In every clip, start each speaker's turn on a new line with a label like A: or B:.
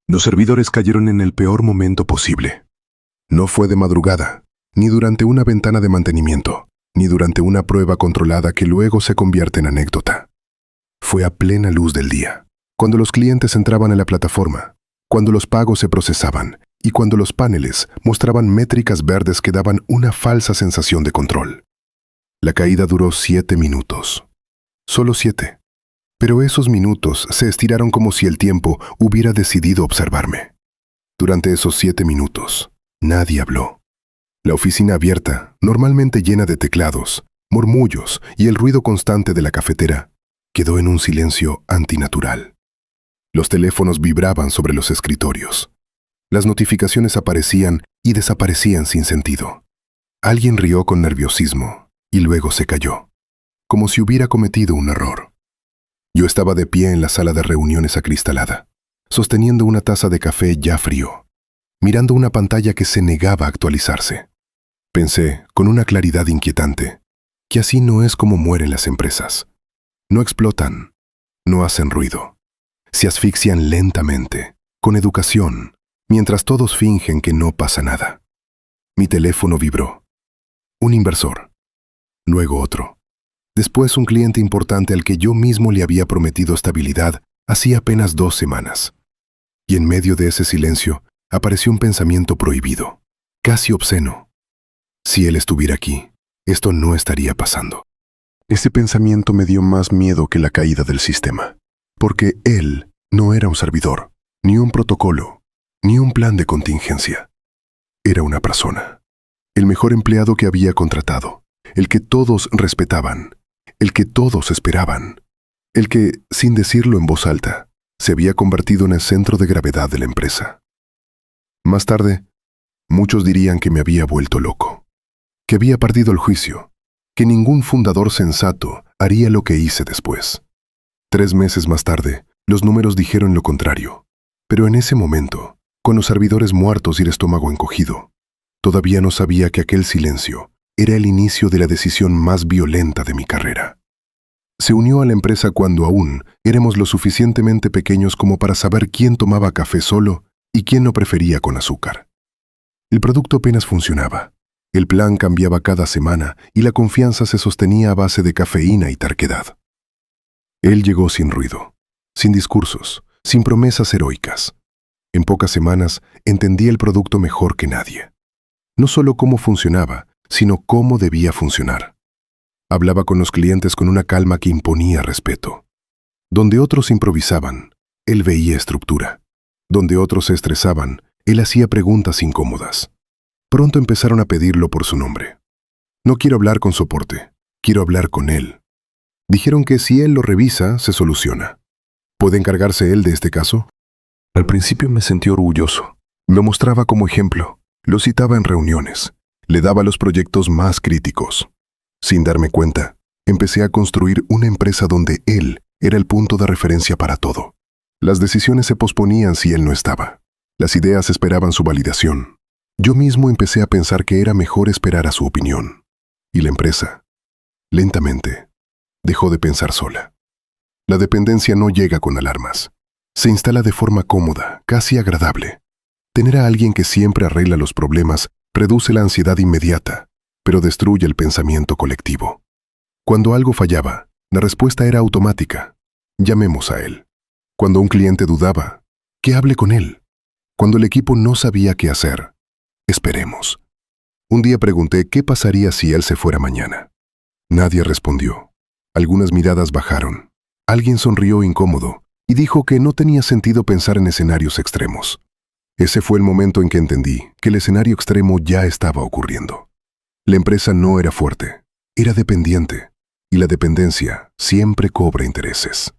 A: Los servidores cayeron en el peor momento posible. No fue de madrugada, ni durante una ventana de mantenimiento, ni durante una prueba controlada que luego se convierte en anécdota. Fue a plena luz del día, cuando los clientes entraban en la plataforma, cuando los pagos se procesaban y cuando los paneles mostraban métricas verdes que daban una falsa sensación de control. La caída duró 7 minutos. Solo 7. Pero esos minutos se estiraron como si el tiempo hubiera decidido observarme. Durante esos 7 minutos, nadie habló. La oficina abierta, normalmente llena de teclados, murmullos y el ruido constante de la cafetera, quedó en un silencio antinatural. Los teléfonos vibraban sobre los escritorios. Las notificaciones aparecían y desaparecían sin sentido. Alguien rió con nerviosismo y luego se calló, como si hubiera cometido un error. Yo estaba de pie en la sala de reuniones acristalada, sosteniendo una taza de café ya frío, mirando una pantalla que se negaba a actualizarse. Pensé, con una claridad inquietante, que así no es como mueren las empresas. No explotan, no hacen ruido. Se asfixian lentamente, con educación, mientras todos fingen que no pasa nada. Mi teléfono vibró. Un inversor. Luego otro. Después un cliente importante al que yo mismo le había prometido estabilidad hacía apenas 2 semanas. Y en medio de ese silencio apareció un pensamiento prohibido, casi obsceno. Si él estuviera aquí, esto no estaría pasando. Ese pensamiento me dio más miedo que la caída del sistema, porque él no era un servidor, ni un protocolo, ni un plan de contingencia. Era una persona, el mejor empleado que había contratado, el que todos respetaban, el que todos esperaban, el que, sin decirlo en voz alta, se había convertido en el centro de gravedad de la empresa. Más tarde, muchos dirían que me había vuelto loco, que había perdido el juicio, que ningún fundador sensato haría lo que hice después. 3 meses más tarde, los números dijeron lo contrario, pero en ese momento, con los servidores muertos y el estómago encogido, todavía no sabía que aquel silencio era el inicio de la decisión más violenta de mi carrera. Se unió a la empresa cuando aún éramos lo suficientemente pequeños como para saber quién tomaba café solo y quién lo prefería con azúcar. El producto apenas funcionaba. El plan cambiaba cada semana y la confianza se sostenía a base de cafeína y terquedad. Él llegó sin ruido, sin discursos, sin promesas heroicas. En pocas semanas entendí el producto mejor que nadie. No solo cómo funcionaba, sino cómo debía funcionar. Hablaba con los clientes con una calma que imponía respeto. Donde otros improvisaban, él veía estructura. Donde otros se estresaban, él hacía preguntas incómodas. Pronto empezaron a pedirlo por su nombre. No quiero hablar con soporte, quiero hablar con él. Dijeron que si él lo revisa, se soluciona. ¿Puede encargarse él de este caso? Al principio me sentí orgulloso. Lo mostraba como ejemplo, lo citaba en reuniones, le daba los proyectos más críticos. Sin darme cuenta, empecé a construir una empresa donde él era el punto de referencia para todo. Las decisiones se posponían si él no estaba. Las ideas esperaban su validación. Yo mismo empecé a pensar que era mejor esperar a su opinión. Y la empresa, lentamente, dejó de pensar sola. La dependencia no llega con alarmas. Se instala de forma cómoda, casi agradable. Tener a alguien que siempre arregla los problemas reduce la ansiedad inmediata, pero destruye el pensamiento colectivo. Cuando algo fallaba, la respuesta era automática. Llamemos a él. Cuando un cliente dudaba, que hable con él. Cuando el equipo no sabía qué hacer, esperemos. Un día pregunté qué pasaría si él se fuera mañana. Nadie respondió. Algunas miradas bajaron. Alguien sonrió incómodo y dijo que no tenía sentido pensar en escenarios extremos. Ese fue el momento en que entendí que el escenario extremo ya estaba ocurriendo. La empresa no era fuerte, era dependiente, y la dependencia siempre cobra intereses.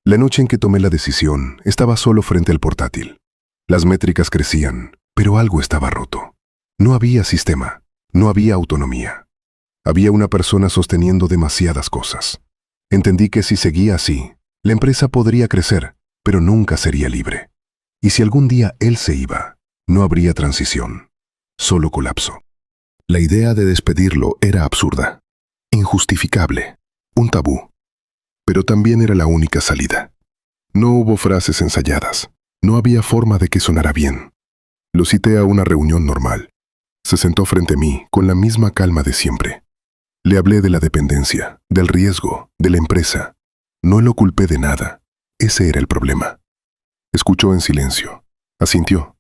A: La noche en que tomé la decisión, estaba solo frente al portátil. Las métricas crecían, pero algo estaba roto. No había sistema, no había autonomía. Había una persona sosteniendo demasiadas cosas. Entendí que si seguía así, la empresa podría crecer, pero nunca sería libre. Y si algún día él se iba, no habría transición, solo colapso. La idea de despedirlo era absurda, injustificable, un tabú. Pero también era la única salida. No hubo frases ensayadas, No había forma de que sonara bien. Lo cité a una reunión normal. Se sentó frente a mí con la misma calma de siempre. Le hablé de la dependencia, del riesgo, de la empresa. No lo culpé de nada. Ese era el problema. Escuchó en silencio. Asintió.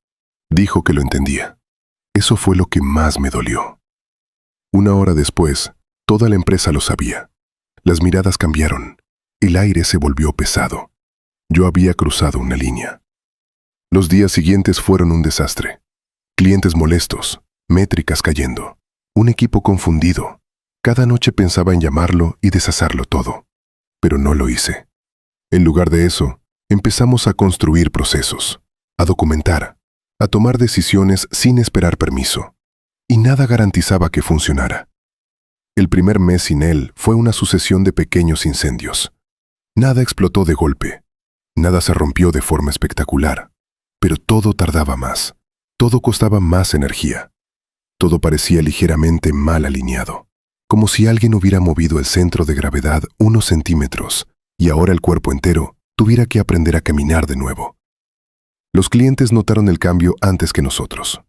A: Dijo que lo entendía. Eso fue lo que más me dolió. Una hora después, toda la empresa lo sabía. Las miradas cambiaron. El aire se volvió pesado. Yo había cruzado una línea. Los días siguientes fueron un desastre. Clientes molestos, métricas cayendo, un equipo confundido. Cada noche pensaba en llamarlo y deshacerlo todo. Pero no lo hice. En lugar de eso, empezamos a construir procesos, a documentar, a tomar decisiones sin esperar permiso. Y nada garantizaba que funcionara. El primer mes sin él fue una sucesión de pequeños incendios. Nada explotó de golpe. Nada se rompió de forma espectacular. Pero todo tardaba más. Todo costaba más energía. Todo parecía ligeramente mal alineado. Como si alguien hubiera movido el centro de gravedad unos centímetros y ahora el cuerpo entero tuviera que aprender a caminar de nuevo. Los clientes notaron el cambio antes que nosotros.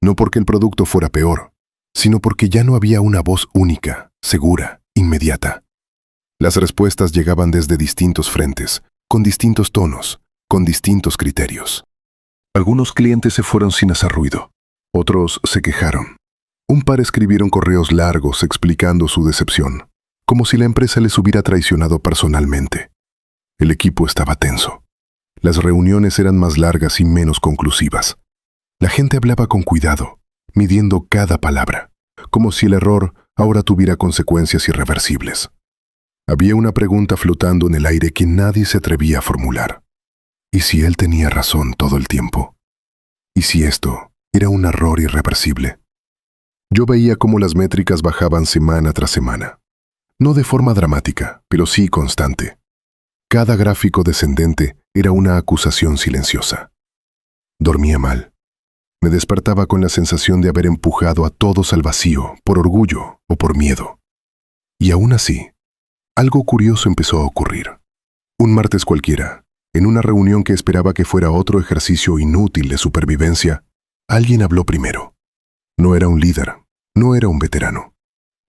A: No porque el producto fuera peor, sino porque ya no había una voz única, segura, inmediata. Las respuestas llegaban desde distintos frentes, con distintos tonos, con distintos criterios. Algunos clientes se fueron sin hacer ruido. Otros se quejaron. Un par escribieron correos largos explicando su decepción, como si la empresa les hubiera traicionado personalmente. El equipo estaba tenso. Las reuniones eran más largas y menos conclusivas. La gente hablaba con cuidado, midiendo cada palabra, como si el error ahora tuviera consecuencias irreversibles. Había una pregunta flotando en el aire que nadie se atrevía a formular. ¿Y si él tenía razón todo el tiempo? ¿Y si esto era un error irreversible? Yo veía cómo las métricas bajaban semana tras semana. No de forma dramática, pero sí constante. Cada gráfico descendente era una acusación silenciosa. Dormía mal. Me despertaba con la sensación de haber empujado a todos al vacío, por orgullo o por miedo. Y aún así, algo curioso empezó a ocurrir. Un martes cualquiera, en una reunión que esperaba que fuera otro ejercicio inútil de supervivencia, alguien habló primero. No era un líder, no era un veterano.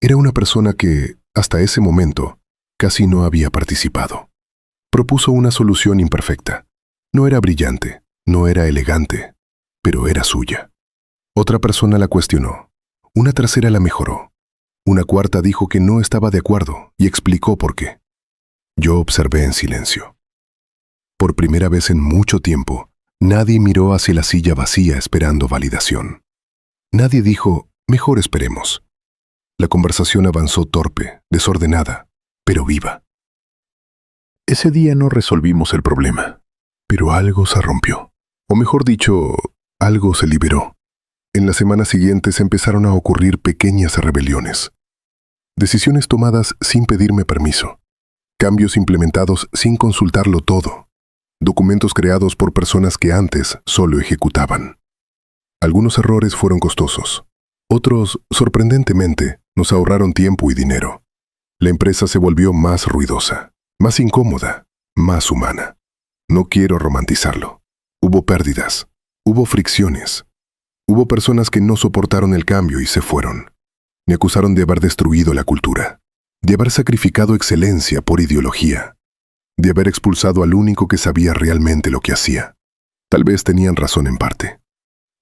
A: Era una persona que, hasta ese momento, casi no había participado. Propuso una solución imperfecta. No era brillante, no era elegante, pero era suya. Otra persona la cuestionó. Una tercera la mejoró. Una cuarta dijo que no estaba de acuerdo y explicó por qué. Yo observé en silencio. Por primera vez en mucho tiempo, nadie miró hacia la silla vacía esperando validación. Nadie dijo, mejor esperemos. La conversación avanzó torpe, desordenada, pero viva. Ese día no resolvimos el problema, pero algo se rompió. O mejor dicho, algo se liberó. En las semanas siguientes empezaron a ocurrir pequeñas rebeliones. Decisiones tomadas sin pedirme permiso. Cambios implementados sin consultarlo todo. Documentos creados por personas que antes solo ejecutaban. Algunos errores fueron costosos. Otros, sorprendentemente, nos ahorraron tiempo y dinero. La empresa se volvió más ruidosa, más incómoda, más humana. No quiero romantizarlo. Hubo pérdidas, hubo fricciones. Hubo personas que no soportaron el cambio y se fueron. Me acusaron de haber destruido la cultura, de haber sacrificado excelencia por ideología, de haber expulsado al único que sabía realmente lo que hacía. Tal vez tenían razón en parte,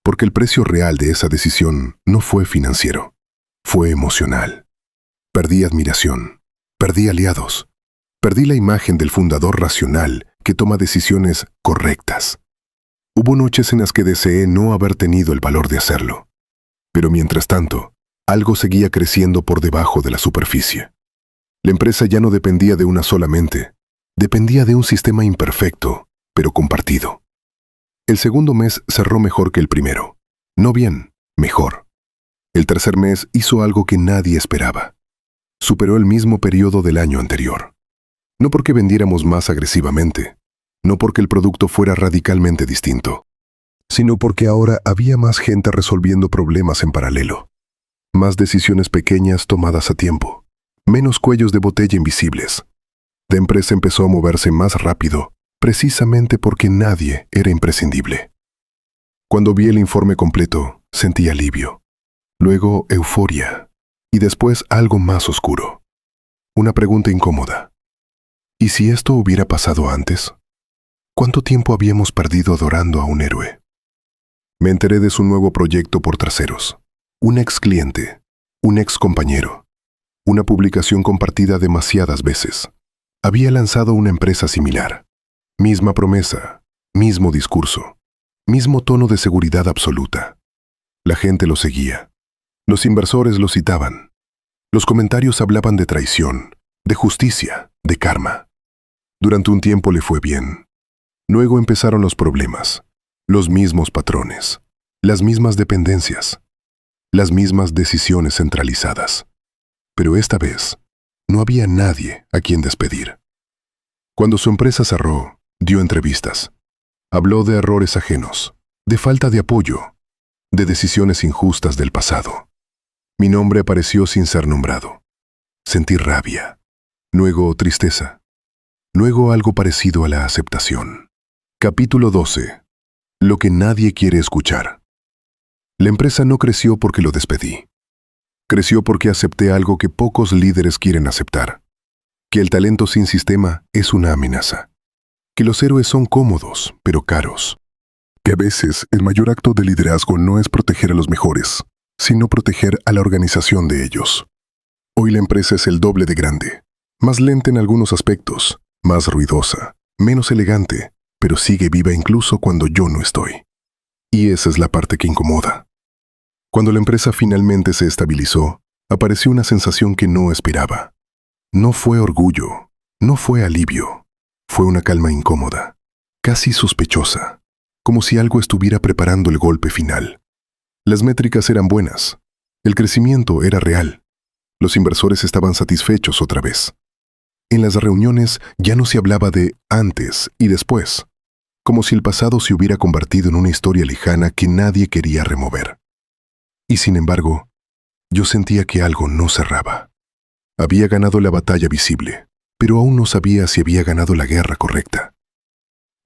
A: porque el precio real de esa decisión no fue financiero, fue emocional. Perdí admiración, perdí aliados, perdí la imagen del fundador racional que toma decisiones correctas. Hubo noches en las que deseé no haber tenido el valor de hacerlo, pero mientras tanto, algo seguía creciendo por debajo de la superficie. La empresa ya no dependía de una sola mente, dependía de un sistema imperfecto, pero compartido. El segundo mes cerró mejor que el primero. No bien, mejor. El tercer mes hizo algo que nadie esperaba. Superó el mismo periodo del año anterior. No porque vendiéramos más agresivamente, no porque el producto fuera radicalmente distinto, sino porque ahora había más gente resolviendo problemas en paralelo. Más decisiones pequeñas tomadas a tiempo, menos cuellos de botella invisibles. La empresa empezó a moverse más rápido, precisamente porque nadie era imprescindible. Cuando vi el informe completo, sentí alivio, luego euforia, y después algo más oscuro. Una pregunta incómoda. ¿Y si esto hubiera pasado antes? ¿Cuánto tiempo habíamos perdido adorando a un héroe? Me enteré de su nuevo proyecto por terceros. Un ex cliente, un ex compañero, una publicación compartida demasiadas veces. Había lanzado una empresa similar. Misma promesa, mismo discurso, mismo tono de seguridad absoluta. La gente lo seguía. Los inversores lo citaban. Los comentarios hablaban de traición, de justicia, de karma. Durante un tiempo le fue bien. Luego empezaron los problemas, los mismos patrones, las mismas dependencias, las mismas decisiones centralizadas. Pero esta vez, no había nadie a quien despedir. Cuando su empresa cerró, dio entrevistas. Habló de errores ajenos, de falta de apoyo, de decisiones injustas del pasado. Mi nombre apareció sin ser nombrado. Sentí rabia, luego tristeza, luego algo parecido a la aceptación. Capítulo 12. Lo que nadie quiere escuchar. La empresa no creció porque lo despedí. Creció porque acepté algo que pocos líderes quieren aceptar: que el talento sin sistema es una amenaza, que los héroes son cómodos, pero caros, que a veces el mayor acto de liderazgo no es proteger a los mejores, sino proteger a la organización de ellos. Hoy la empresa es el doble de grande, más lenta en algunos aspectos, más ruidosa, menos elegante, pero sigue viva incluso cuando yo no estoy. Y esa es la parte que incomoda. Cuando la empresa finalmente se estabilizó, apareció una sensación que no esperaba. No fue orgullo, no fue alivio, fue una calma incómoda, casi sospechosa, como si algo estuviera preparando el golpe final. Las métricas eran buenas, el crecimiento era real, los inversores estaban satisfechos otra vez. En las reuniones ya no se hablaba de antes y después, como si el pasado se hubiera convertido en una historia lejana que nadie quería remover. Y sin embargo, yo sentía que algo no cerraba. Había ganado la batalla visible, pero aún no sabía si había ganado la guerra correcta.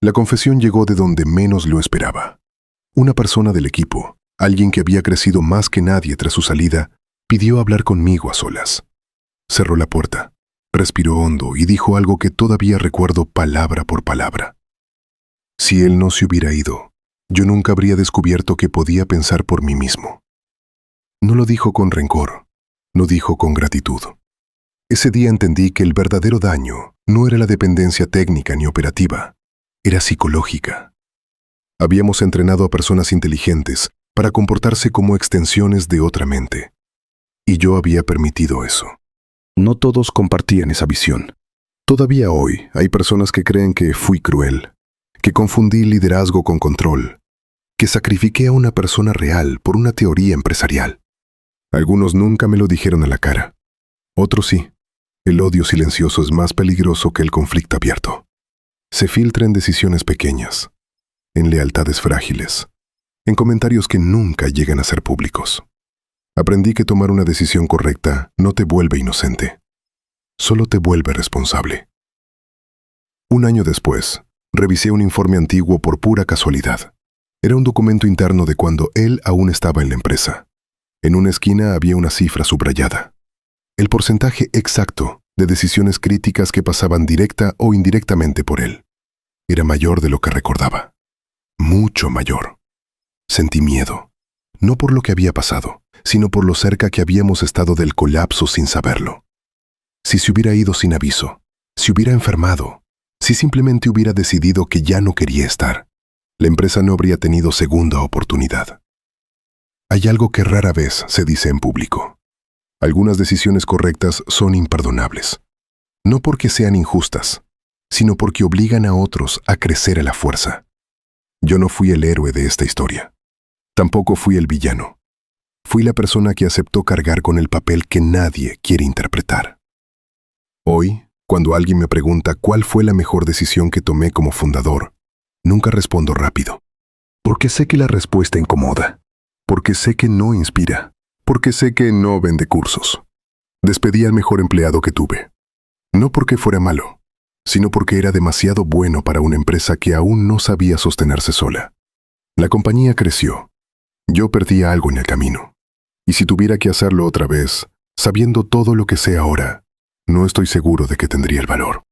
A: La confesión llegó de donde menos lo esperaba. Una persona del equipo, alguien que había crecido más que nadie tras su salida, pidió hablar conmigo a solas. Cerró la puerta, respiró hondo y dijo algo que todavía recuerdo palabra por palabra. Si él no se hubiera ido, yo nunca habría descubierto que podía pensar por mí mismo. No lo dijo con rencor, lo dijo con gratitud. Ese día entendí que el verdadero daño no era la dependencia técnica ni operativa, era psicológica. Habíamos entrenado a personas inteligentes para comportarse como extensiones de otra mente, y yo había permitido eso. No todos compartían esa visión. Todavía hoy hay personas que creen que fui cruel, que confundí liderazgo con control, que sacrifiqué a una persona real por una teoría empresarial. Algunos nunca me lo dijeron a la cara. Otros sí. El odio silencioso es más peligroso que el conflicto abierto. Se filtra en decisiones pequeñas, en lealtades frágiles, en comentarios que nunca llegan a ser públicos. Aprendí que tomar una decisión correcta no te vuelve inocente, solo te vuelve responsable. Un año después, revisé un informe antiguo por pura casualidad. Era un documento interno de cuando él aún estaba en la empresa. En una esquina había una cifra subrayada. El porcentaje exacto de decisiones críticas que pasaban directa o indirectamente por él. Era mayor de lo que recordaba. Mucho mayor. Sentí miedo, no por lo que había pasado, sino por lo cerca que habíamos estado del colapso sin saberlo. Si se hubiera ido sin aviso, si hubiera enfermado, si simplemente hubiera decidido que ya no quería estar, la empresa no habría tenido segunda oportunidad. Hay algo que rara vez se dice en público. Algunas decisiones correctas son imperdonables, no porque sean injustas, sino porque obligan a otros a crecer a la fuerza. Yo no fui el héroe de esta historia. Tampoco fui el villano. Fui la persona que aceptó cargar con el papel que nadie quiere interpretar. Hoy, cuando alguien me pregunta cuál fue la mejor decisión que tomé como fundador, nunca respondo rápido. Porque sé que la respuesta incomoda. Porque sé que no inspira. Porque sé que no vende cursos. Despedí al mejor empleado que tuve. No porque fuera malo, sino porque era demasiado bueno para una empresa que aún no sabía sostenerse sola. La compañía creció. Yo perdía algo en el camino. Y si tuviera que hacerlo otra vez, sabiendo todo lo que sé ahora, no estoy seguro de que tendría el valor.